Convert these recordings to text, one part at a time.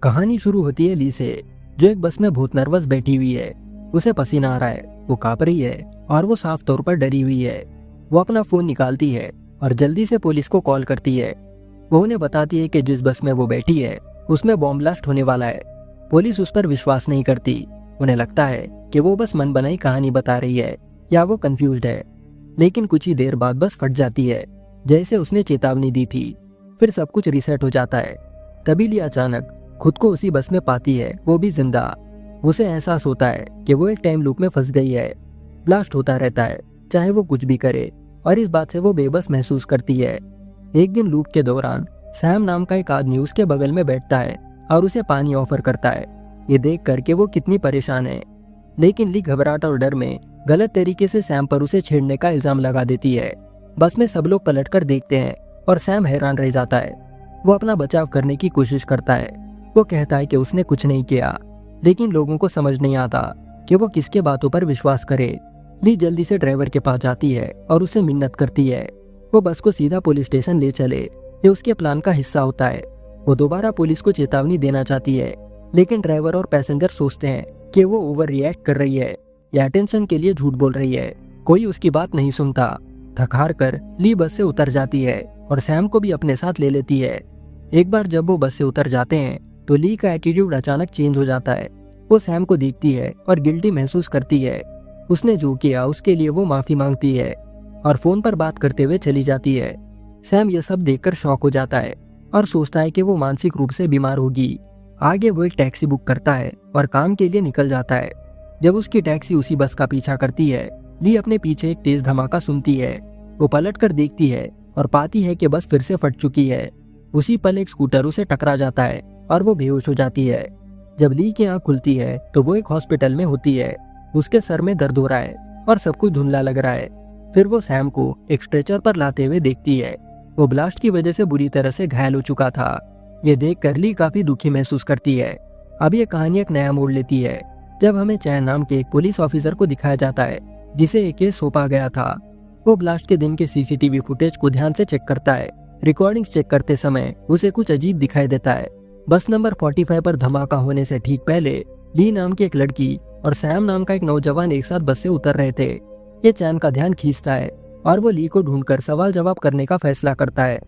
कहानी शुरू होती है ली से, जो एक बस में बहुत नर्वस बैठी हुई है। उसे पसीना आ रहा है, वो कांप रही है और वो साफ तौर पर डरी हुई है। वो अपना फोन निकालती है और जल्दी से पुलिस को कॉल करती है। वो उन्हें बताती है कि जिस बस में वो बैठी है उसमें बॉम्ब ब्लास्ट होने वाला है। पुलिस उस पर विश्वास नहीं करती। उन्हें लगता है कि वो बस मन बनाई कहानी बता रही है या वो कंफ्यूज्ड है। लेकिन कुछ ही देर बाद बस फट जाती है, जैसे उसने चेतावनी दी थी। फिर सब कुछ रीसेट हो जाता है। तभी ली अचानक खुद को उसी बस में पाती है, वो भी जिंदा। उसे एहसास होता है कि वो एक टाइम लूप में फंस गई है। ब्लास्ट होता रहता है चाहे वो कुछ भी करे, और इस बात से वो बेबस महसूस करती है। एक दिन लूप के दौरान सैम नाम का एक आदमी उसके बगल में बैठता है और उसे पानी ऑफर करता है। ये देख कर के वो कितनी परेशान है। लेकिन ली घबराहट और डर में गलत तरीके से सैम पर उसे छेड़ने का इल्जाम लगा देती है। बस में सब लोग पलट कर देखते हैं और सैम हैरान रह जाता है। वो अपना बचाव करने की कोशिश करता है। वो कहता है कि उसने कुछ नहीं किया, लेकिन लोगों को समझ नहीं आता कि वो किसके बातों पर विश्वास करे। ली जल्दी से ड्राइवर के पास जाती है और उसे मिन्नत करती है वो बस को सीधा पुलिस स्टेशन ले चले। ये उसके प्लान का हिस्सा होता है। वो दोबारा पुलिस को चेतावनी देना चाहती है, लेकिन ड्राइवर और पैसेंजर सोचते हैं कि वो ओवर रिएक्ट कर रही है या अटेंशन के लिए झूठ बोल रही है। कोई उसकी बात नहीं सुनता। थक हार कर ली बस से उतर जाती है और सैम को भी अपने साथ ले लेती है। एक बार जब वो बस से उतर जाते हैं तो ली का एटीट्यूड अचानक चेंज हो जाता है। वो सैम को देखती है और गिल्टी महसूस करती है। उसने जो किया उसके लिए वो माफी मांगती है और फोन पर बात करते हुए चली जाती है। सैम ये सब देखकर शॉक हो जाता है और सोचता है कि वो मानसिक रूप से बीमार होगी। आगे वो एक टैक्सी बुक करता है और काम के लिए निकल जाता है। जब उसकी टैक्सी उसी बस का पीछा करती है, ली अपने पीछे एक तेज धमाका सुनती है। वो पलट कर देखती है और पाती है कि बस फिर से फट चुकी है। उसी पल एक स्कूटर उसे टकरा जाता है और वो बेहोश हो जाती है। जब ली की आंख खुलती है तो वो एक हॉस्पिटल में होती है। उसके सर में दर्द हो रहा है और सब कुछ धुंधला लग रहा है। फिर वो सैम को एक स्ट्रेचर पर लाते हुए देखती है। वो ब्लास्ट की वजह से बुरी तरह से घायल हो चुका था। ये देख कर ली काफी दुखी महसूस करती है। अब ये कहानी एक नया मोड़ लेती है जब हमें चैन नाम के एक पुलिस ऑफिसर को दिखाया जाता है, जिसे एक केस सौंपा गया था। वो ब्लास्ट के दिन के सीसीटीवी फुटेज को ध्यान से चेक करता है। रिकॉर्डिंग्स चेक करते समय उसे कुछ अजीब दिखाई देता है। बस नंबर 45 पर धमाका होने से ठीक पहले ली नाम की एक लड़की और सैम नाम का एक नौजवान एक साथ बस से उतर रहे थे। ये चैन का ध्यान खींचता है और वो ली को ढूंढकर सवाल जवाब करने का फैसला करता है।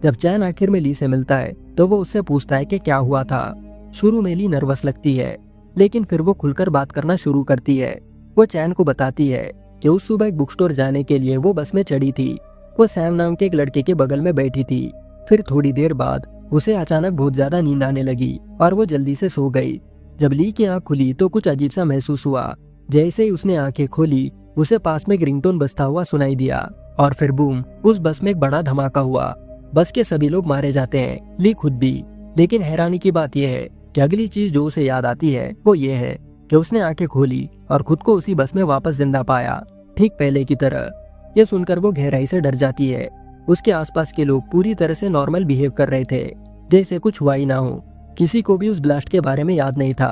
जब चैन आखिर में ली से मिलता है तो वो उससे पूछता है कि क्या हुआ था। शुरू में ली नर्वस लगती है, लेकिन फिर वो खुलकर बात करना शुरू करती है। वो चैन को बताती है कि उस सुबह एक बुक स्टोर जाने के लिए वो बस में चढ़ी थी। वो सैम नाम के एक लड़के के बगल में बैठी थी। फिर थोड़ी देर बाद उसे अचानक बहुत ज्यादा नींद आने लगी और वो जल्दी से सो गई। जब ली की आंख खुली तो कुछ अजीब सा महसूस हुआ। जैसे ही उसने आंखें खोली उसे पास में एक रिंगटोन बजता हुआ सुनाई दिया और फिर बूम, उस बस में एक बड़ा धमाका हुआ। बस के सभी लोग मारे जाते हैं, ली खुद भी। लेकिन हैरानी की बात यह है कि अगली चीज जो उसे याद आती है वो ये है कि उसने आंखें खोली और खुद को उसी बस में वापस जिंदा पाया, ठीक पहले की तरह। ये सुनकर वो गहराई से डर जाती है। उसके आसपास के लोग पूरी तरह से नॉर्मल बिहेव कर रहे थे, जैसे कुछ हुआ ही ना हो। किसी को भी उस ब्लास्ट के बारे में याद नहीं था।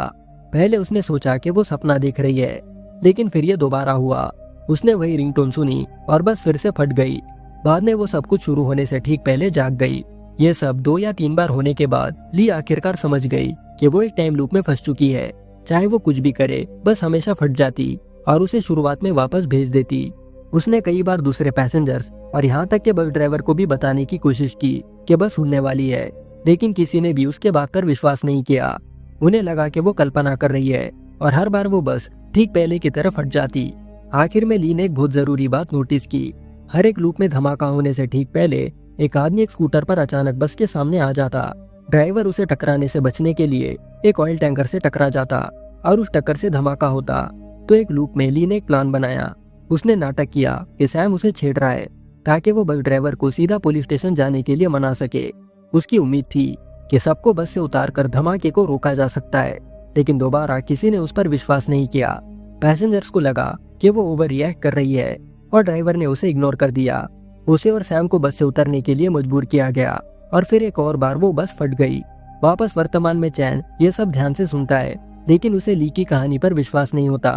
पहले उसने सोचा कि वो सपना देख रही है, लेकिन फिर ये दोबारा हुआ। उसने वही रिंगटोन सुनी और बस फिर से फट गई। बाद में वो सब कुछ शुरू होने से ठीक पहले जाग गई। ये सब 2 या 3 बार होने के बाद ली आखिरकार समझ गई कि वो एक टाइम लूप में फंस चुकी है। चाहे वो कुछ भी करे, बस हमेशा फट जाती और उसे शुरुआत में वापस भेज देती। उसने कई बार दूसरे पैसेंजर्स और यहाँ तक के बस ड्राइवर को भी बताने की कोशिश की कि बस उड़ने वाली है, लेकिन किसी ने भी उसके बात पर विश्वास नहीं किया। उन्हें लगा कि वो कल्पना कर रही है और हर बार वो बस ठीक पहले की तरह फट जाती। आखिर में ली ने एक बहुत जरूरी बात नोटिस की। हर एक लूप में धमाका होने से ठीक पहले एक आदमी एक स्कूटर पर अचानक बस के सामने आ जाता। ड्राइवर उसे टकराने से बचने के लिए एक ऑयल टैंकर से टकरा जाता और उस टक्कर से धमाका होता। तो एक लूप में ली ने एक प्लान बनाया। उसने नाटक किया कि सैम उसे छेड़ रहा है ताकि वो बस ड्राइवर को सीधा पुलिस स्टेशन जाने के लिए मना सके। उसकी उम्मीद थी कि सबको बस से उतारकर धमाके को रोका जा सकता है, लेकिन दोबारा किसी ने उस पर विश्वास नहीं किया। पैसेंजर्स को लगा कि वो ओवर रिएक्ट कर रही है और ड्राइवर ने उसे इग्नोर कर दिया। उसे और सैम को बस से उतरने के लिए मजबूर किया गया और फिर एक और बार वो बस फट गई। वापस वर्तमान में चैन ये सब ध्यान से सुनता है, लेकिन उसे ली की कहानी पर विश्वास नहीं होता।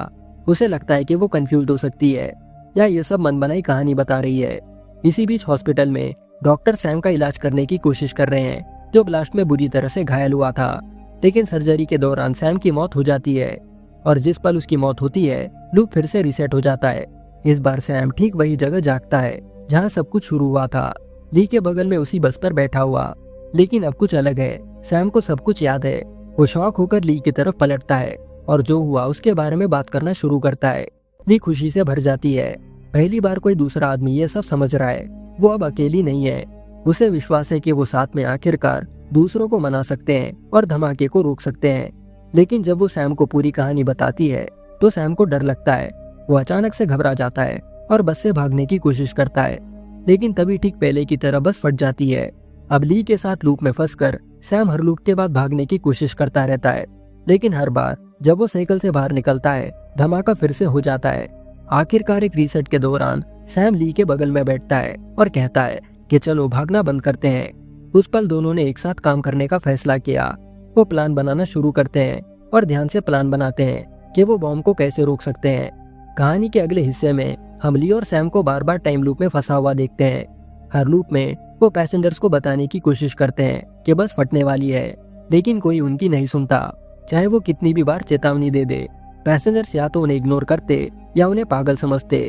उसे लगता है कि वो कंफ्यूज हो सकती है या ये सब मन बनाई कहानी बता रही है। इसी बीच हॉस्पिटल में डॉक्टर सैम का इलाज करने की कोशिश कर रहे हैं, जो ब्लास्ट में बुरी तरह से घायल हुआ था। लेकिन सर्जरी के दौरान सैम की मौत हो जाती है और जिस पल उसकी मौत होती है लूप फिर से रीसेट हो जाता है। इस बार सैम ठीक वही जगह जागता है जहाँ सब कुछ शुरू हुआ था, ली के बगल में उसी बस पर बैठा हुआ। लेकिन अब कुछ अलग है। सैम को सब कुछ याद है। वो शॉक होकर ली की तरफ पलटता है और जो हुआ उसके बारे में बात करना शुरू करता है। ली खुशी से भर जाती है। पहली बार कोई दूसरा आदमी ये सब समझ रहा है। वो अब अकेली नहीं है। उसे विश्वास है कि वो साथ में आखिरकार दूसरों को मना सकते हैं और धमाके को रोक सकते हैं। लेकिन जब वो सैम को पूरी कहानी बताती है तो सैम को डर लगता है। वो अचानक से घबरा जाता है और बस से भागने की कोशिश करता है, लेकिन तभी ठीक पहले की तरह बस फट जाती है। अब ली के साथ लूप में फंसकर सैम हर लूप के बाद भागने की कोशिश करता रहता है, लेकिन हर बार जब वो साइकिल से बाहर निकलता है धमाका फिर से हो जाता है। आखिरकार एक रीसेट के दौरान सैम ली के बगल में बैठता है और कहता है कि चलो भागना बंद करते हैं। उस पल दोनों ने एक साथ काम करने का फैसला किया। वो प्लान बनाना शुरू करते हैं और ध्यान से प्लान बनाते हैं कि वो बॉम्ब को कैसे रोक सकते हैं। कहानी के अगले हिस्से में हम ली और सैम को बार बार टाइम लूप में फंसा हुआ देखते हैं। हर लूप में वो पैसेंजर्स को बताने की कोशिश करते हैं कि बस फटने वाली है, लेकिन कोई उनकी नहीं सुनता, चाहे वो कितनी भी बार चेतावनी दे दे। पैसेंजर्स या तो उन्हें इग्नोर करते या उन्हें पागल समझते।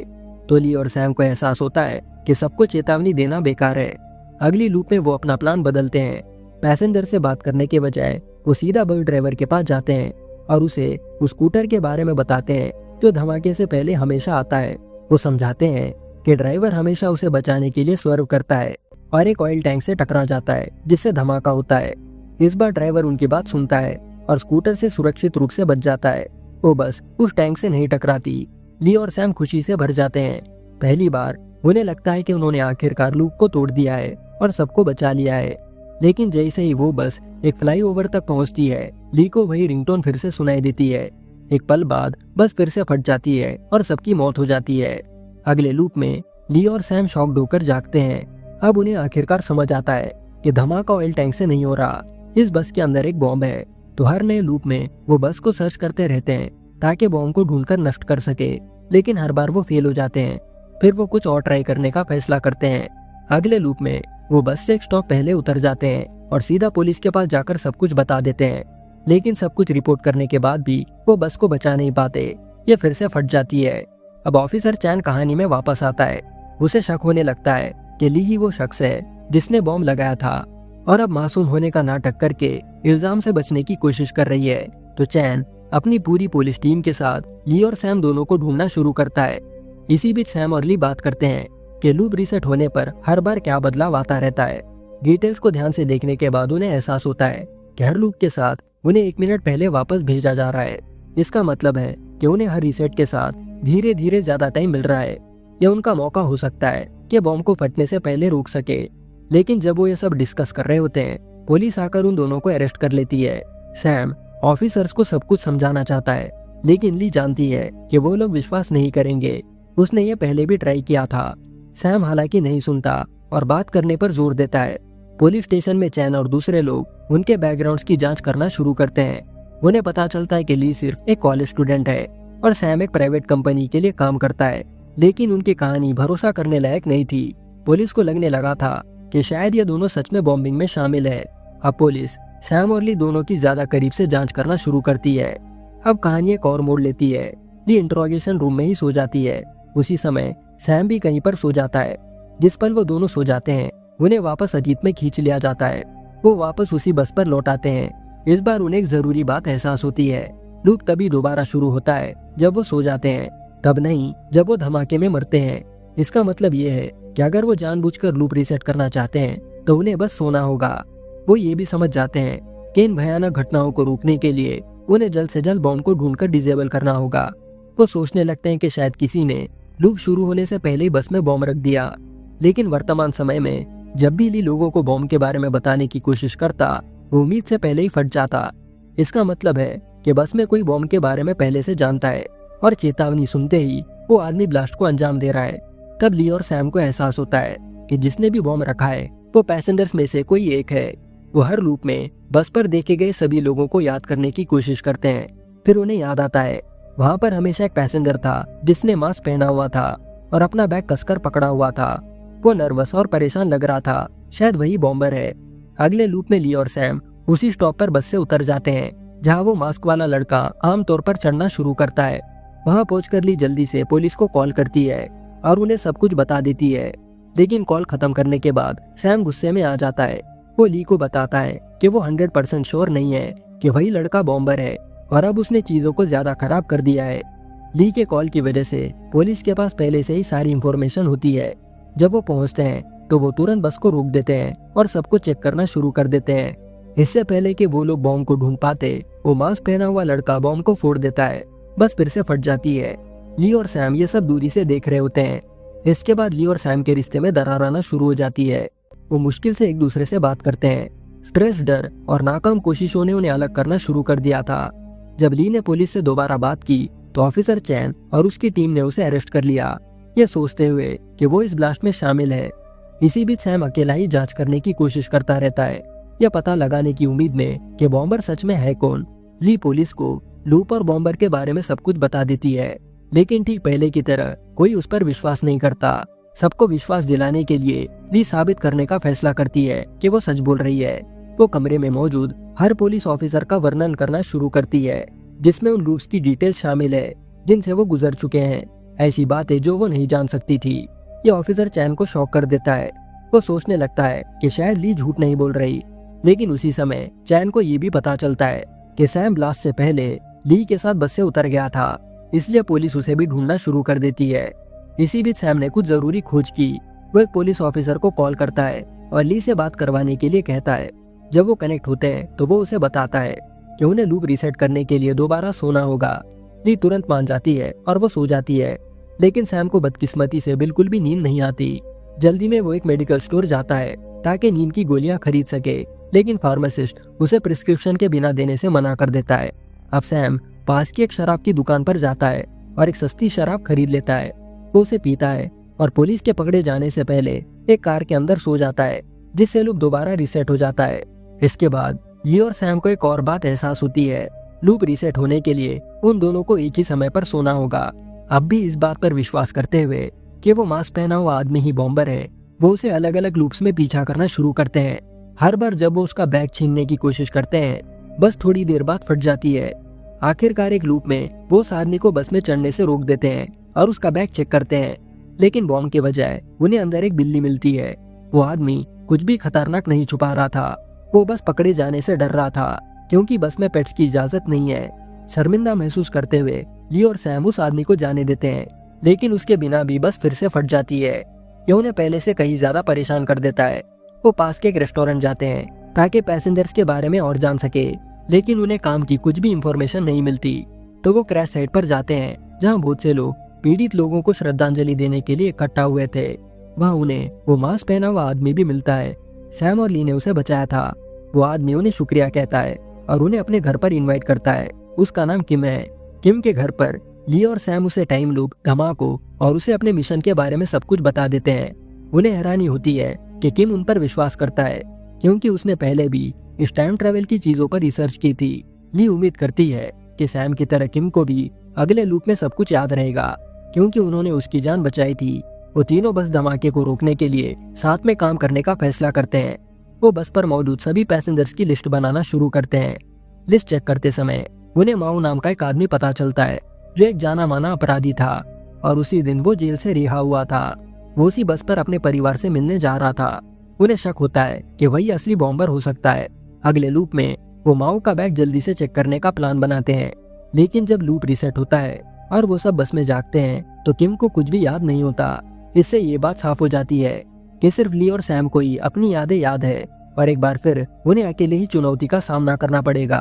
तो ली और सैम को एहसास होता है कि सबको चेतावनी देना बेकार है। अगली लूप में वो अपना प्लान बदलते हैं। पैसेंजर से बात करने के बजाय वो सीधा बस ड्राइवर के पास जाते हैं और उसे उस स्कूटर के बारे में बताते हैं जो धमाके से पहले हमेशा आता है। वो समझाते हैं कि ड्राइवर हमेशा उसे बचाने के लिए स्वर्व करता है और एक ऑयल टैंक से टकरा जाता है जिससे धमाका होता है। इस बार ड्राइवर उनकी बात सुनता है और स्कूटर से सुरक्षित रूप से बच जाता है। वो बस उस टैंक से नहीं टकराती। ली और सैम खुशी से भर जाते हैं। पहली बार उन्हें लगता है कि उन्होंने आखिरकार लूप को तोड़ दिया है और सबको बचा लिया है। लेकिन जैसे ही वो बस एक फ्लाईओवर तक पहुंचती है ली को वही रिंगटोन फिर से सुनाई देती है। एक पल बाद बस फिर से फट जाती है और सबकी मौत हो जाती है। अगले लूप में ली और सैम शॉक्ड होकर जागते हैं। अब उन्हें आखिरकार समझ आता है कि धमाका ऑयल टैंक से नहीं हो रहा, इस बस के अंदर एक बॉम्ब है। तो हर नए लूप में वो बस को सर्च करते रहते हैं ताकि बॉम्ब को ढूंढकर नष्ट कर सके, लेकिन हर बार वो फेल हो जाते हैं। फिर वो कुछ और ट्राई करने का फैसला करते हैं। अगले लूप में वो बस से एक स्टॉप पहले उतर जाते हैं और सीधा पुलिस के पास जाकर सब कुछ बता देते हैं। लेकिन सब कुछ रिपोर्ट करने के बाद भी वो बस को बचा नहीं पाते। ये फिर से फट जाती है। अब ऑफिसर चैन कहानी में वापस आता है। उसे शक होने लगता है कि ली ही वो शख्स है जिसने बॉम्ब लगाया था और अब मासूम होने का नाटक करके इल्जाम से बचने की कोशिश कर रही है। तो चैन अपनी पूरी पुलिस टीम के साथ ली और सैम दोनों को ढूंढना शुरू करता है। इसी बीच सैम और ली बात करते हैं कि लूप रीसेट होने पर हर बार क्या बदलाव आता रहता है। डिटेल्स को ध्यान से देखने के बाद उन्हें एहसास होता है कि हर लूप के साथ उन्हें 1 मिनट पहले वापस भेजा जा रहा है। इसका मतलब है कि उन्हें हर रीसेट के साथ धीरे धीरे ज्यादा टाइम मिल रहा है। यह उनका मौका हो सकता है कि बॉम्ब को फटने से पहले रोक सके। लेकिन जब वो ये सब डिस्कस कर रहे होते हैं पुलिस आकर उन दोनों को अरेस्ट कर लेती है। सैम ऑफिसर्स को सब कुछ समझाना चाहता है, लेकिन ली जानती है कि वो लोग विश्वास नहीं करेंगे। उसने ये पहले भी ट्राई किया था। सैम हालांकि नहीं सुनता और बात करने पर जोर देता है। पुलिस स्टेशन में चैन और दूसरे लोग उनके बैकग्राउंड्स की जांच करना शुरू करते हैं। उन्हें पता चलता है कि ली सिर्फ एक कॉलेज स्टूडेंट है और सैम एक प्राइवेट कंपनी के लिए काम करता है, लेकिन उनकी कहानी भरोसा करने लायक नहीं थी। पुलिस को लगने लगा था कि शायद ये दोनों सच में बॉम्बिंग में शामिल है। अब पुलिस सैम और ली दोनों की ज्यादा करीब से जांच करना शुरू करती है। अब कहानी एक और मोड़ लेती है। ली इंट्रोगेशन रूम में ही सो जाती है। उसी समय सैम भी कहीं पर सो जाता है। जिस पल वो दोनों सो जाते हैं उन्हें वापस अतीत में खींच लिया जाता है। वो वापस उसी बस पर लौट आते हैं। इस बार उन्हें एक जरूरी बात एहसास होती है। लूप तभी दोबारा शुरू होता है जब वो सो जाते हैं, तब नहीं जब वो धमाके में मरते हैं। इसका मतलब ये है कि अगर वो जानबूझकर लूप रीसेट करना चाहते हैं तो उन्हें बस सोना होगा। वो ये भी समझ जाते हैं कि इन भयानक घटनाओं को रोकने के लिए उन्हें जल्द से जल्द बॉम्ब को ढूंढकर डिसेबल करना होगा। वो सोचने लगते हैं कि शायद किसी ने लूप शुरू होने से पहले ही बस में बॉम्ब रख दिया। लेकिन वर्तमान समय में जब भी ली लोगों को बॉम्ब के बारे में बताने की कोशिश करता वो उम्मीद से पहले ही फट जाता। इसका मतलब है कि बस में कोई बॉम्ब के बारे में पहले से जानता है और चेतावनी सुनते ही वो आदमी ब्लास्ट को अंजाम दे रहा है। तब ली और सैम को एहसास होता है कि जिसने भी बॉम्ब रखा है वो पैसेंजर्स में से कोई एक है। वो हर लूप में बस पर देखे गए सभी लोगों को याद करने की कोशिश करते हैं। फिर उन्हें याद आता है वहाँ पर हमेशा एक पैसेंजर था जिसने मास्क पहना हुआ था और अपना बैग कसकर पकड़ा हुआ था। वो नर्वस और परेशान लग रहा था, शायद वही बॉम्बर है। अगले लूप में ली और सैम उसी स्टॉप पर बस से उतर जाते हैं जहाँ वो मास्क वाला लड़का आमतौर पर चढ़ना शुरू करता है। वहाँ पहुंचकर ली जल्दी से पुलिस को कॉल करती है और उन्हें सब कुछ बता देती है। लेकिन कॉल खत्म करने के बाद सैम गुस्से में आ जाता है। वो ली को बताता है कि वो 100% श्योर नहीं है कि वही लड़का बॉम्बर है और अब उसने चीजों को ज्यादा खराब कर दिया है। ली के कॉल की वजह से पुलिस के पास पहले से ही सारी इंफॉर्मेशन होती है। जब वो पहुंचते हैं तो वो तुरंत बस को रोक देते हैं और सबको चेक करना शुरू कर देते हैं। इससे पहले कि वो लोग बॉम्ब को ढूंढ पाते, वो मास्क पहना हुआ लड़का बॉम्ब को फोड़ देता है। बस फिर से फट जाती है। ली और सैम ये सब दूरी से देख रहे होते हैं। इसके बाद ली और सैम के रिश्ते में दरार आना शुरू हो जाती है। वो मुश्किल से एक दूसरे से बात करते हैं। स्ट्रेस, डर और नाकाम कोशिशों ने उन्हें अलग करना शुरू कर दिया था। जब ली ने पुलिस से दोबारा बात की तो ऑफिसर चैन और उसकी टीम ने उसे अरेस्ट कर लिया, ये सोचते हुए कि वो इस ब्लास्ट में शामिल है। इसी बीच सैम अकेला ही जांच करने की कोशिश करता रहता है, यह पता लगाने की उम्मीद में कि बॉम्बर सच में है कौन। ली पुलिस को लूप और बॉम्बर के बारे में सब कुछ बता देती है, लेकिन ठीक पहले की तरह कोई उस पर विश्वास नहीं करता। सबको विश्वास दिलाने के लिए ली साबित करने का फैसला करती है कि वो सच बोल रही है। वो कमरे में मौजूद हर पुलिस ऑफिसर का वर्णन करना शुरू करती है, जिसमें उन लूप्स की डिटेल शामिल है जिनसे वो गुजर चुके हैं, ऐसी बातें जो वो नहीं जान सकती थी। ये ऑफिसर चैन को शॉक कर देता है। वो सोचने लगता है कि शायद ली झूठ नहीं बोल रही, लेकिन उसी समय चैन को ये भी पता चलता है कि सैम ब्लास्ट से पहले ली के साथ बस से उतर गया था, इसलिए पुलिस उसे भी ढूंढना शुरू कर देती है। इसी बीच सैम ने कुछ जरूरी खोज की। वो एक पुलिस ऑफिसर को कॉल करता है और ली से बात करवाने के लिए कहता है। जब वो कनेक्ट होते हैं तो वो उसे बताता है कि उन्हें लूप रीसेट करने के लिए दोबारा सोना होगा। ली तुरंत मान जाती है और वो सो जाती है, लेकिन सैम को बदकिस्मती से बिल्कुल भी नींद नहीं आती। जल्दी में वो एक मेडिकल स्टोर जाता है ताकि नींद की गोलियां खरीद सके, लेकिन फार्मासिस्ट उसे प्रिस्क्रिप्शन के बिना देने से मना कर देता है। अब सैम पास की एक शराब की दुकान पर जाता है और एक सस्ती शराब खरीद लेता है। वो उसे पीता है और पुलिस के पकड़े जाने से पहले एक कार के अंदर सो जाता है, जिससे लूप दोबारा रीसेट हो जाता है। इसके बाद ली और सैम को एक और बात एहसास होती है, लूप रीसेट होने के लिए उन दोनों को एक ही समय पर सोना होगा। अब भी इस बात पर विश्वास करते हुए कि वो मास्क पहना हुआ आदमी ही बॉम्बर है, वो उसे अलग अलग लूप्स में पीछा करना शुरू करते हैं। हर बार जब वो उसका बैग छीनने की कोशिश करते हैं, बस थोड़ी देर बाद फट जाती है। आखिरकार एक लूप में वो उस आदमी को बस में चढ़ने से रोक देते हैं और उसका बैग चेक करते हैं, लेकिन बॉम्ब के बजाय उन्हें अंदर एक बिल्ली मिलती है। वो आदमी कुछ भी खतरनाक नहीं छुपा रहा था, वो बस पकड़े जाने से डर रहा था, क्योंकि बस में पेट्स की इजाजत नहीं है। शर्मिंदा महसूस करते हुए ली और सैम उस आदमी को जाने देते हैं, लेकिन उसके बिना भी बस फिर से फट जाती है। ये उन्हें पहले से कहीं ज्यादा परेशान कर देता है। वो पास के एक रेस्टोरेंट जाते हैं ताकि पैसेंजर्स के बारे में और जान सके, लेकिन उन्हें काम की कुछ भी इंफॉर्मेशन नहीं मिलती। तो वो क्रैश साइट पर जाते हैं जहाँ बहुत से लोग पीड़ित लोगों को श्रद्धांजलि देने के लिए इकट्ठा हुए थे। वहाँ उन्हें वो मास्क पहना हुआ आदमी भी मिलता है। सैम और ली ने उसे बचाया था। वो आदमी उन्हें शुक्रिया कहता है और उन्हें अपने घर पर इनवाइट करता है। उसका नाम किम है। किम के घर पर ली और सैम उसे टाइम लूप, धमाकों और उसे अपने मिशन के बारे में सब कुछ बता देते हैं। उन्हें हैरानी होती है कि किम उन पर विश्वास करता है, क्योंकि उसने पहले भी इस टाइम ट्रेवल की चीजों पर रिसर्च की थी। ली उम्मीद करती है कि सैम की तरह किम को भी अगले लूप में सब कुछ याद रहेगा, क्योंकि उन्होंने उसकी जान बचाई थी। वो तीनों बस धमाके को रोकने के लिए साथ में काम करने का फैसला करते हैं। वो बस पर मौजूद सभी पैसेंजर्स की लिस्ट बनाना शुरू करते हैं। लिस्ट चेक करते समय उन्हें माओ नाम का एक आदमी पता चलता है, जो एक जाना माना अपराधी था और उसी दिन वो जेल से रिहा हुआ था। वो उसी बस पर अपने परिवार से मिलने जा रहा था। उन्हें शक होता है कि वही असली बॉम्बर हो सकता है। अगले लूप में वो माओ का बैग जल्दी से चेक करने का प्लान बनाते हैं, लेकिन जब लूप रीसेट होता है और वो सब बस में जागते हैं तो किम को कुछ भी याद नहीं होता। इससे ये बात साफ हो जाती है कि सिर्फ ली और सैम को ही अपनी यादें याद है और एक बार फिर उन्हें अकेले ही चुनौती का सामना करना पड़ेगा।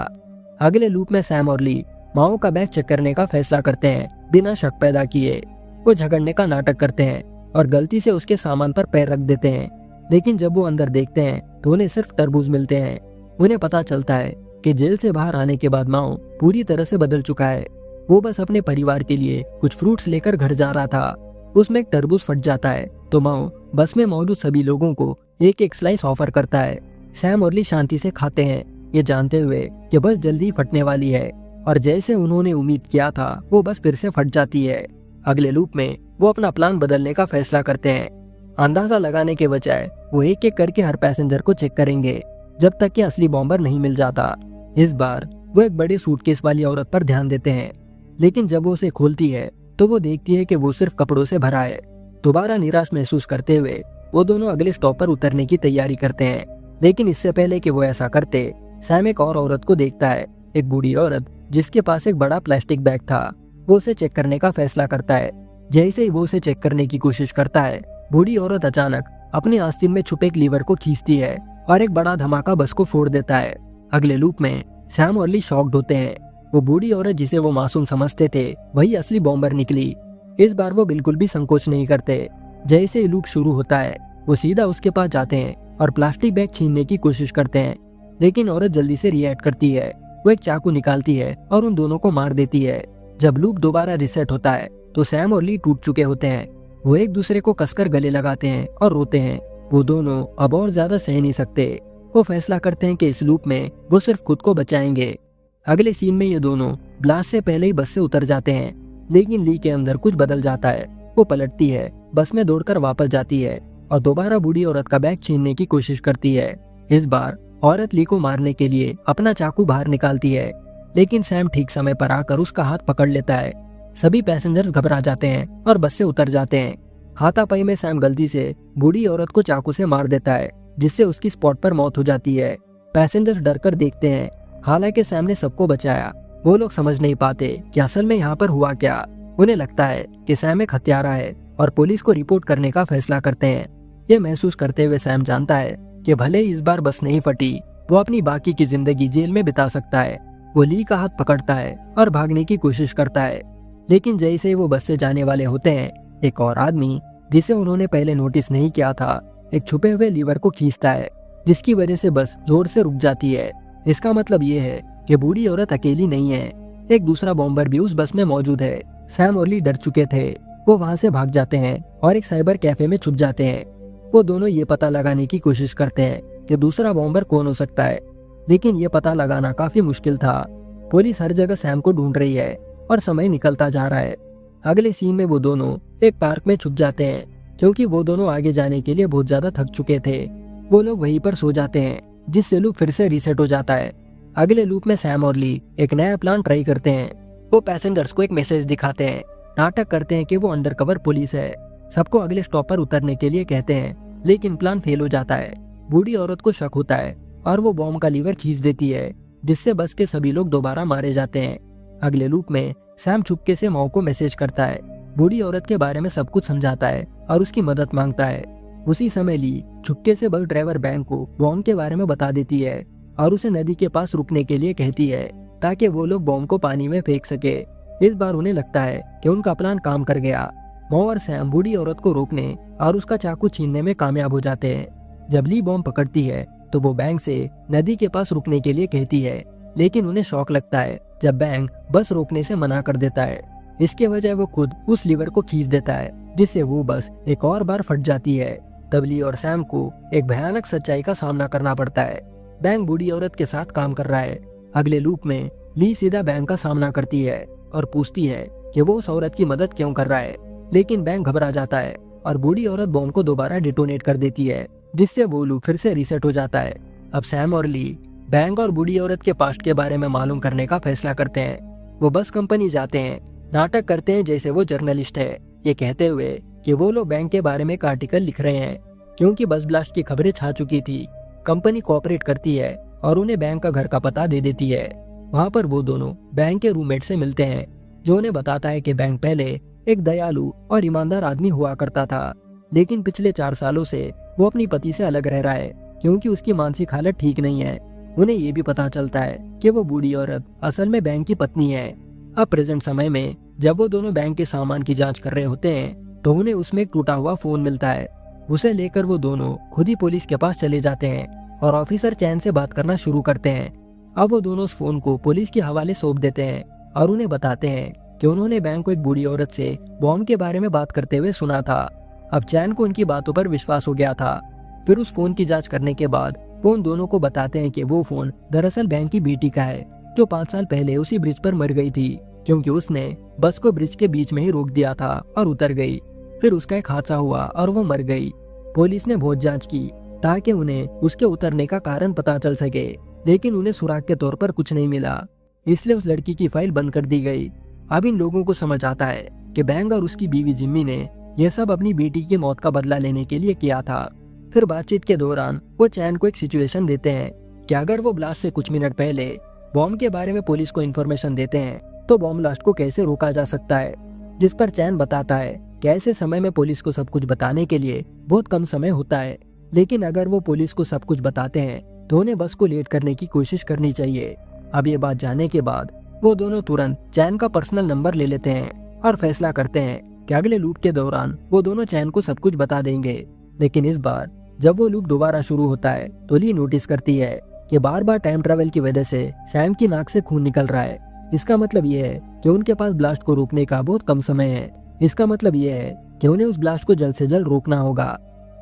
अगले लूप में सैम और ली माओ का बैग चेक करने का फैसला करते हैं बिना शक पैदा किए। वो झगड़ने का नाटक करते हैं और गलती से उसके सामान पर पैर रख देते हैं, लेकिन जब वो अंदर देखते हैं तो उन्हें सिर्फ तरबूज मिलते हैं। उन्हें पता चलता है कि जेल से बाहर आने के बाद माओ पूरी तरह से बदल चुका है। वो बस अपने परिवार के लिए कुछ फ्रूट्स लेकर घर जा रहा था। उसमें एक तरबूज फट जाता है तो माओ बस में मौजूद सभी लोगों को एक एक स्लाइस ऑफर करता है। सैम और ली शांति से खाते हैं, ये जानते हुए कि बस जल्दी फटने वाली है, और जैसे उन्होंने उम्मीद किया था वो बस फिर से फट जाती है। अगले लूप में वो अपना प्लान बदलने का फैसला करते हैं। अंदाजा लगाने के बजाय वो एक एक करके हर पैसेंजर को चेक करेंगे। जब तक कि असली बॉम्बर नहीं मिल जाता। इस बार वो एक बड़े सूटकेस वाली औरत पर ध्यान देते हैं, लेकिन जब वो उसे खोलती है तो वो देखती है कि वो सिर्फ कपड़ों से भरा है। दोबारा निराश महसूस करते हुए वो दोनों अगले स्टॉप पर उतरने की तैयारी करते हैं, लेकिन इससे पहले कि वो ऐसा करते, सैम एक और औरत को देखता है, एक बूढ़ी औरत जिसके पास एक बड़ा प्लास्टिक बैग था। वो उसे चेक करने का फैसला करता है। जैसे ही वो उसे चेक करने की कोशिश करता है, बूढ़ी औरत अचानक अपनी आस्तीन में छुपे एक लीवर को खींचती है और एक बड़ा धमाका बस को फोड़ देता है। अगले लूप में सैम और ली शॉक्ड होते हैं। वो बूढ़ी औरत जिसे वो मासूम समझते थे वही असली बॉम्बर निकली। इस बार वो बिल्कुल भी संकोच नहीं करते। जैसे ही लूप शुरू होता है वो सीधा उसके पास जाते हैं और प्लास्टिक बैग छीनने की कोशिश करते हैं, लेकिन औरत जल्दी से रिएक्ट करती है। वो एक चाकू निकालती है और उन दोनों को मार देती है। जब लूप दोबारा रिसेट होता है तो सैम और ली टूट चुके होते हैं। वो एक दूसरे को कसकर गले लगाते हैं और रोते हैं। वो दोनों अब और ज्यादा सह नहीं सकते। वो फैसला करते हैं कि इस लूप में वो सिर्फ खुद को बचाएंगे। अगले सीन में ये दोनों ब्लास्ट से पहले ही बस से उतर जाते हैं, लेकिन ली के अंदर कुछ बदल जाता है। वो पलटती है, बस में दौड़कर वापस जाती है और दोबारा बूढ़ी औरत का बैग छीनने की कोशिश करती है। इस बार औरत ली को मारने के लिए अपना चाकू बाहर निकालती है, लेकिन सैम ठीक समय पर आकर उसका हाथ पकड़ लेता है। सभी पैसेंजर्स घबरा जाते हैं और बस से उतर जाते हैं। हाथापाई में सैम गलती से बूढ़ी औरत को चाकू से मार देता है, जिससे उसकी स्पॉट पर मौत हो जाती है। पैसेंजर्स डरकर देखते हैं। हालांकि सैम ने सबको बचाया, वो लोग समझ नहीं पाते कि असल में यहाँ पर हुआ क्या। उन्हें लगता है कि सैम एक हत्यारा है और पुलिस को रिपोर्ट करने का फैसला करते हैं। ये महसूस करते हुए सैम जानता है कि भले ही इस बार बस नहीं फटी, वो अपनी बाकी की जिंदगी जेल में बिता सकता है। वो ली का हाथ पकड़ता है और भागने की कोशिश करता है, लेकिन जैसे ही वो बस से जाने वाले होते हैं, एक और आदमी जिसे उन्होंने पहले नोटिस नहीं किया था, एक छुपे हुए लीवर को खींचता है, जिसकी वजह से बस जोर से रुक जाती है। इसका मतलब ये है कि बूढ़ी औरत अकेली नहीं है, एक दूसरा बॉम्बर भी उस बस में मौजूद है। सैम और ली डर चुके थे। वो वहाँ से भाग जाते हैं और एक साइबर कैफे में छुप जाते हैं। वो दोनों ये पता लगाने की कोशिश करते हैं कि दूसरा बॉम्बर कौन हो सकता है, लेकिन ये पता लगाना काफी मुश्किल था। पुलिस हर जगह सैम को ढूंढ रही है और समय निकलता जा रहा है। अगले सीन में वो दोनों एक पार्क में छुप जाते हैं, क्योंकि वो दोनों आगे जाने के लिए बहुत ज्यादा थक चुके थे। वो लोग वहीं पर सो जाते हैं, जिससे लूप फिर से रीसेट हो जाता है। अगले लूप में सैम और ली एक नया प्लान ट्राई करते हैं। वो पैसेंजर्स को एक मैसेज दिखाते हैं, नाटक करते हैं कि वो अंडरकवर पुलिस है, सबको अगले स्टॉप पर उतरने के लिए कहते हैं, लेकिन प्लान फेल हो जाता है। बूढ़ी औरत को शक होता है और वो बॉम्ब का लीवर खींच देती है, जिससे बस के सभी लोग दोबारा मारे जाते हैं। अगले लूप में सैम चुपके से माओ को मैसेज करता है, बूढ़ी औरत के बारे में सब कुछ समझाता है और उसकी मदद मांगता है। उसी समय ली चुपके से बस ड्राइवर बैंक को बॉम्ब के बारे में बता देती है और उसे नदी के पास रुकने के लिए कहती है, ताकि वो लोग बॉम्ब को पानी में फेंक सके। इस बार उन्हें लगता है कि उनका प्लान काम कर गया। मो और सैम बूढ़ी औरत को रोकने और उसका चाकू छीनने में कामयाब हो जाते हैं। जब ली बॉम्ब पकड़ती है तो वो बैंक से नदी के पास रुकने के लिए कहती है, लेकिन उन्हें शौक लगता है जब बैंक बस रोकने से मना कर देता है। इसके बजाय वो खुद उस लीवर को खींच देता है, जिससे वो बस एक और बार फट जाती है। तब ली और सैम को एक भयानक सच्चाई का सामना करना पड़ता है। बैंक बूढ़ी औरत के साथ काम कर रहा है। अगले लूप में ली सीधा बैंक का सामना करती है और पूछती है कि वो उस औरत की मदद क्यों कर रहा है, लेकिन बैंक घबरा जाता है और बूढ़ी औरत बॉम्ब को दोबारा डिटोनेट कर देती है, जिससे वो लूप फिर से रीसेट हो जाता है। अब सैम और ली बैंक और बूढ़ी औरत के पास्ट के बारे में मालूम करने का फैसला करते हैं। वो बस कंपनी जाते हैं, नाटक करते हैं जैसे वो जर्नलिस्ट है, ये कहते हुए कि वो लोग बैंक के बारे में एक आर्टिकल लिख रहे हैं, क्योंकि बस ब्लास्ट की खबरें छा चुकी थी। कंपनी कोऑपरेट करती है और उन्हें बैंक का घर का पता दे देती है। वहाँ पर वो दोनों बैंक के रूममेट से मिलते हैं, जो उन्हें बताता है कि बैंक पहले एक दयालु और ईमानदार आदमी हुआ करता था, लेकिन पिछले 4 सालों से वो अपनी पति से अलग रह रहा है, क्योंकि उसकी मानसिक हालत ठीक नहीं है। उन्हें ये भी पता चलता है कि वो बूढ़ी औरत असल में बैंक की पत्नी है। अब प्रेजेंट समय में जब वो दोनों बैंक के सामान की जांच कर रहे होते हैं तो उन्हें उसमें एक टूटा हुआ फोन मिलता है। उसे लेकर वो दोनों खुद ही पुलिस के पास चले जाते हैं और ऑफिसर चैन से बात करना शुरू करते हैं। अब वो दोनों उस फोन को पुलिस के हवाले सौंप देते हैं और उन्हें बताते हैं कि उन्होंने बैंक को एक बूढ़ी औरत से बॉम्ब के बारे में बात करते हुए सुना था। अब चैन को उनकी बातों पर विश्वास हो गया था। फिर उस फोन की जांच करने के बाद वो उन दोनों को बताते हैं कि वो फोन दरअसल बैंक की बेटी का है, जो 5 साल पहले उसी ब्रिज पर मर गई थी, क्योंकि उसने बस को ब्रिज के बीच में ही रोक दिया था और उतर गई। फिर उसका एक हादसा हुआ और वो मर गई। पुलिस ने बहुत जांच की, ताकि उन्हें उसके उतरने का कारण पता चल सके, लेकिन उन्हें सुराग के तौर पर कुछ नहीं मिला, इसलिए उस लड़की की फाइल बंद कर दी गई। अब इन लोगों को समझ आता है कि बैंग और उसकी बीवी जिम्मी ने यह सब अपनी बेटी की मौत का बदला लेने के लिए किया था। फिर बातचीत के दौरान वो चैन को एक सिचुएशन देते हैं कि अगर वो ब्लास्ट से कुछ मिनट पहले बॉम्ब के बारे में पुलिस को इन्फॉर्मेशन देते हैं तो बॉम्ब ब्लास्ट को कैसे रोका जा सकता है, जिस पर चैन बताता है कि ऐसे समय में पुलिस को सब कुछ बताने के लिए बहुत कम समय होता है, लेकिन अगर वो पुलिस को सब कुछ बताते हैं तो उन्हें बस को लेट करने की कोशिश करनी चाहिए। अब ये बात जानने के बाद वो दोनों तुरंत चैन का पर्सनल नंबर ले लेते हैं और फैसला करते हैं कि अगले लूप के दौरान वो दोनों चैन को सब कुछ बता देंगे। लेकिन इस बार जब वो लूप दोबारा शुरू होता है तो ली नोटिस करती है कि बार बार टाइम ट्रेवल की वजह से सैम की नाक से खून निकल रहा है। इसका मतलब ये है कि उनके पास ब्लास्ट को रोकने का बहुत कम समय है। इसका मतलब ये है कि उन्हें उस ब्लास्ट को जल्द से जल्द रोकना होगा।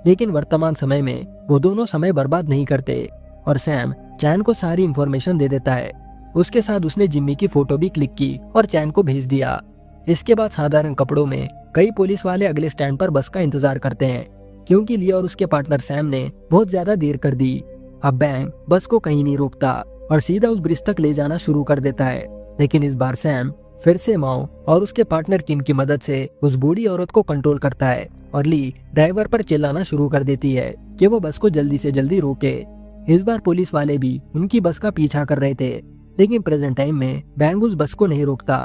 लेकिन वर्तमान समय में वो दोनों समय बर्बाद नहीं करते और सैम चैन को सारी इंफॉर्मेशन दे देता है। उसके साथ उसने जिम्मी की फोटो भी क्लिक की और चैन को भेज दिया। इसके बाद साधारण कपड़ों में कई पुलिस वाले अगले स्टैंड पर बस का इंतजार करते हैं, क्योंकि लियो और उसके पार्टनर सैम ने बहुत ज्यादा देर कर दी। अब बैंग बस को कहीं नहीं रोकता और सीधा उस ब्रिज तक ले जाना शुरू कर देता है। लेकिन इस बार सैम फिर से माओ और उसके पार्टनर किम की मदद से उस बूढ़ी औरत को कंट्रोल करता है और ली ड्राइवर पर चिल्लाना शुरू कर देती है कि वो बस को जल्दी से जल्दी रोके। इस बार पुलिस वाले भी उनकी बस का पीछा कर रहे थे, लेकिन प्रेजेंट टाइम में बैंग उस बस को नहीं रोकता।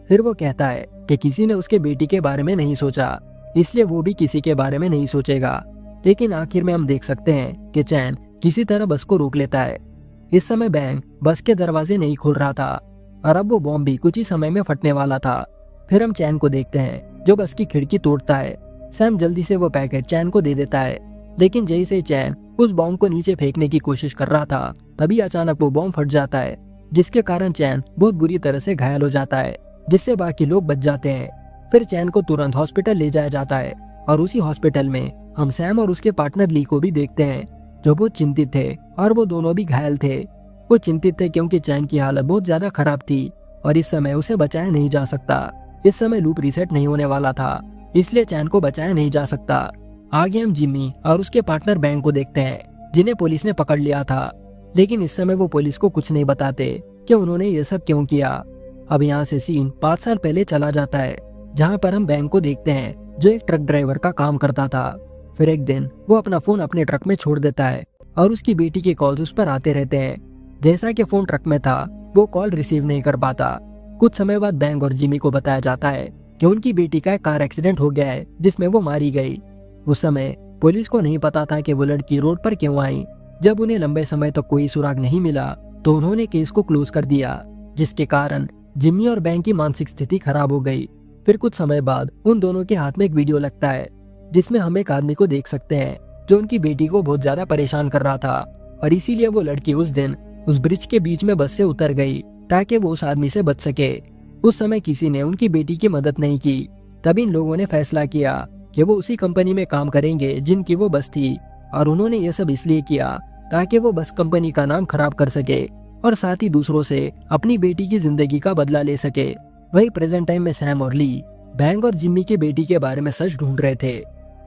फिर वो कहता है कि किसी ने उसके बेटी के बारे में नहीं सोचा, इसलिए वो भी किसी के बारे में नहीं सोचेगा। लेकिन आखिर में हम देख सकते हैं कि चैन किसी तरह बस को रोक लेता है। इस समय बैंग बस के दरवाजे नहीं खोल रहा था और अब वो बॉम्ब भी कुछ ही समय में फटने वाला था। फिर हम चैन को देखते हैं जो बस की खिड़की तोड़ता है। सैम जल्दी से वो पैकेट चैन को दे देता है, लेकिन जैसे ही चैन उस बॉम्ब को नीचे फेंकने की कोशिश कर रहा था तभी अचानक वो बॉम्ब फट जाता है, जिसके कारण चैन बहुत बुरी तरह से घायल हो जाता है, जिससे बाकी लोग बच जाते हैं। फिर चैन को तुरंत हॉस्पिटल ले जाया जाता है और उसी हॉस्पिटल में हम सैम और उसके पार्टनर ली को भी देखते हैं, जो बहुत चिंतित थे और वो दोनों भी घायल थे। वो चिंतित थे क्योंकि चैन की हालत बहुत ज्यादा खराब थी और इस समय उसे बचाया नहीं जा सकता। इस समय लूप रीसेट नहीं होने वाला था, इसलिए चैन को बचाया नहीं जा सकता। आगे हम जिम्मी और उसके पार्टनर बैंग को देखते हैं, जिन्हें पुलिस ने पकड़ लिया था, लेकिन इस समय वो पुलिस को कुछ नहीं बताते कि उन्होंने ये सब क्यों किया। अब यहाँ से सीन 5 साल पहले चला जाता है, जहाँ पर हम बैंग को देखते हैं जो एक ट्रक ड्राइवर का काम करता था। फिर एक दिन वो अपना फोन अपने ट्रक में छोड़ देता है और उसकी बेटी के कॉल्स उस पर आते रहते हैं। जैसा कि फोन ट्रक में था वो कॉल रिसीव नहीं कर पाता। कुछ समय बाद बैंग और जिमी को बताया जाता है कि उनकी बेटी का एक कार एक्सीडेंट हो गया है जिसमें वो मारी गई। उस समय पुलिस को नहीं पता था कि वो लड़की रोड पर क्यों आई। जब उन्हें लंबे समय तक कोई सुराग नहीं मिला तो उन्होंने केस को क्लोज कर दिया, जिसके कारण जिम्मी और बैंग की मानसिक स्थिति खराब हो गई। फिर कुछ समय बाद उन दोनों के हाथ में एक वीडियो लगता है, जिसमें हम एक आदमी को देख सकते हैं जो उनकी बेटी को बहुत ज्यादा परेशान कर रहा था और इसीलिए वो लड़की उस दिन उस ब्रिज के बीच में बस से उतर गई ताकि वो उस आदमी से बच सके। उस समय किसी ने उनकी बेटी की मदद नहीं की। तब इन लोगों ने फैसला किया कि वो उसी कंपनी में काम करेंगे जिनकी वो बस थी, और उन्होंने ये सब इसलिए किया ताकि वो बस कंपनी का नाम खराब कर सके और साथ ही दूसरों से अपनी बेटी की जिंदगी का बदला ले सके। वही प्रेजेंट टाइम में सैम और ली बैंग और जिम्मी की बेटी के बारे में सच ढूंढ रहे थे।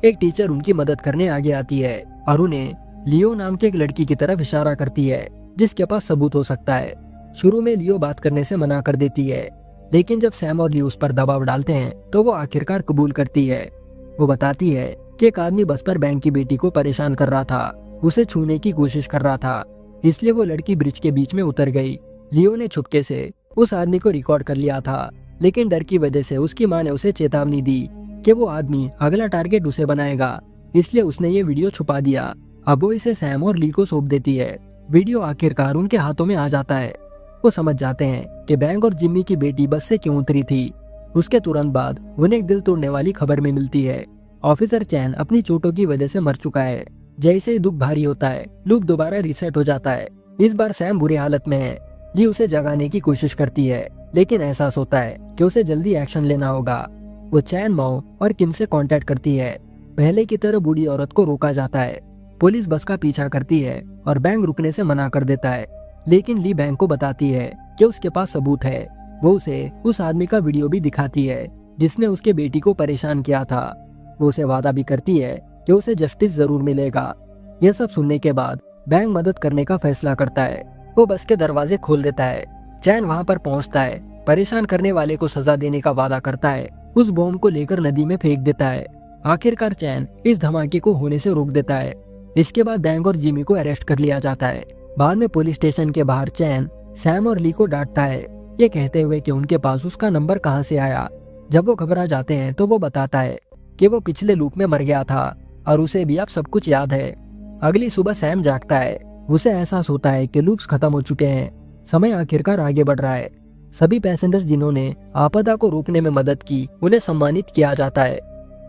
एक टीचर उनकी मदद करने आगे आती है और उन्हें लियो नाम की एक लड़की की तरफ इशारा करती है जिसके पास सबूत हो सकता है। शुरू में लियो बात करने से मना कर देती है, लेकिन जब सैम और लियो उस पर दबाव डालते हैं तो वो आखिरकार कबूल करती है। वो बताती है कि एक आदमी बस पर बैंग की बेटी को परेशान कर रहा था, उसे छूने की कोशिश कर रहा था, इसलिए वो लड़की ब्रिज के बीच में उतर गई। लियो ने छुपके से उस आदमी को रिकॉर्ड कर लिया था, लेकिन डर की वजह से उसकी माँ ने उसे चेतावनी दी कि वो आदमी अगला टारगेट उसे बनाएगा, इसलिए उसने ये वीडियो छुपा दिया। अब वो इसे सैम और ली को सौंप देती है। वीडियो आखिरकार उनके हाथों में आ जाता है। वो समझ जाते हैं कि बैंग और जिम्मी की बेटी बस से क्यों उतरी थी। उसके तुरंत बाद उन्हें एक दिल तोड़ने वाली खबर में मिलती है। ऑफिसर चैन अपनी चोटों की वजह से मर चुका है। जैसे ही दुख भारी होता है, लूप दोबारा रीसेट हो जाता है। इस बार सैम बुरी हालत में है। ली उसे जगाने की कोशिश करती है, लेकिन एहसास होता है कि उसे जल्दी एक्शन लेना होगा। वो चैन, माओ और किम से कांटेक्ट करती है। पहले की तरह बूढ़ी औरत को रोका जाता है। पुलिस बस का पीछा करती है और बैंग रुकने से मना कर देता है, लेकिन ली बैंग को बताती है कि उसके पास सबूत है। वो उसे उस आदमी का वीडियो भी दिखाती है जिसने उसके बेटी को परेशान किया था। वो उसे वादा भी करती है कि उसे जस्टिस जरूर मिलेगा। यह सब सुनने के बाद बैंक मदद करने का फैसला करता है। वो बस के दरवाजे खोल देता है। चैन वहाँ पर पहुँचता है, परेशान करने वाले को सजा देने का वादा करता है, उस बॉम्ब को लेकर नदी में फेंक देता है। आखिरकार चैन इस धमाके को होने से रोक देता है। इसके बाद बैंक और जिमी को अरेस्ट कर लिया जाता है। बाद में पुलिस स्टेशन के बाहर चैन सैम और ली को डांटता है, ये कहते हुए कि उनके पास उसका नंबर कहाँ से आया। जब वो घबरा जाते हैं तो वो बताता है कि वो पिछले लूप में मर गया था और उसे भी अब सब कुछ याद है। अगली सुबह सैम जागता है। उसे एहसास होता है कि लूप्स खत्म हो चुके हैं। समय आखिरकार आगे बढ़ रहा है। सभी पैसेंजर्स जिन्होंने आपदा को रोकने में मदद की, उन्हें सम्मानित किया जाता है।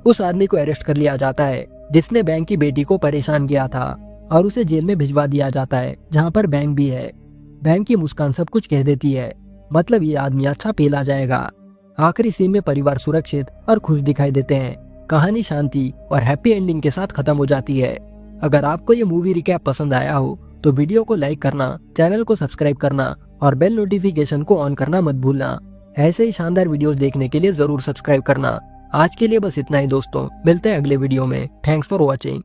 उस आदमी को अरेस्ट कर लिया जाता है जिसने बैंक की बेटी को परेशान किया था और उसे जेल में भिजवा दिया जाता है जहाँ पर बैंक भी है। बैंक की मुस्कान सब कुछ कह देती है, मतलब ये आदमी अच्छा पेला जाएगा। आखिरी सीन में परिवार सुरक्षित और खुश दिखाई देते हैं। कहानी शांति और हैप्पी एंडिंग के साथ खत्म हो जाती है। अगर आपको ये मूवी रिकैप पसंद आया हो तो वीडियो को लाइक करना, चैनल को सब्सक्राइब करना और बेल नोटिफिकेशन को ऑन करना मत भूलना। ऐसे ही शानदार वीडियोस देखने के लिए जरूर सब्सक्राइब करना। आज के लिए बस इतना ही दोस्तों, मिलते हैं अगले वीडियो में। Thanks for watching.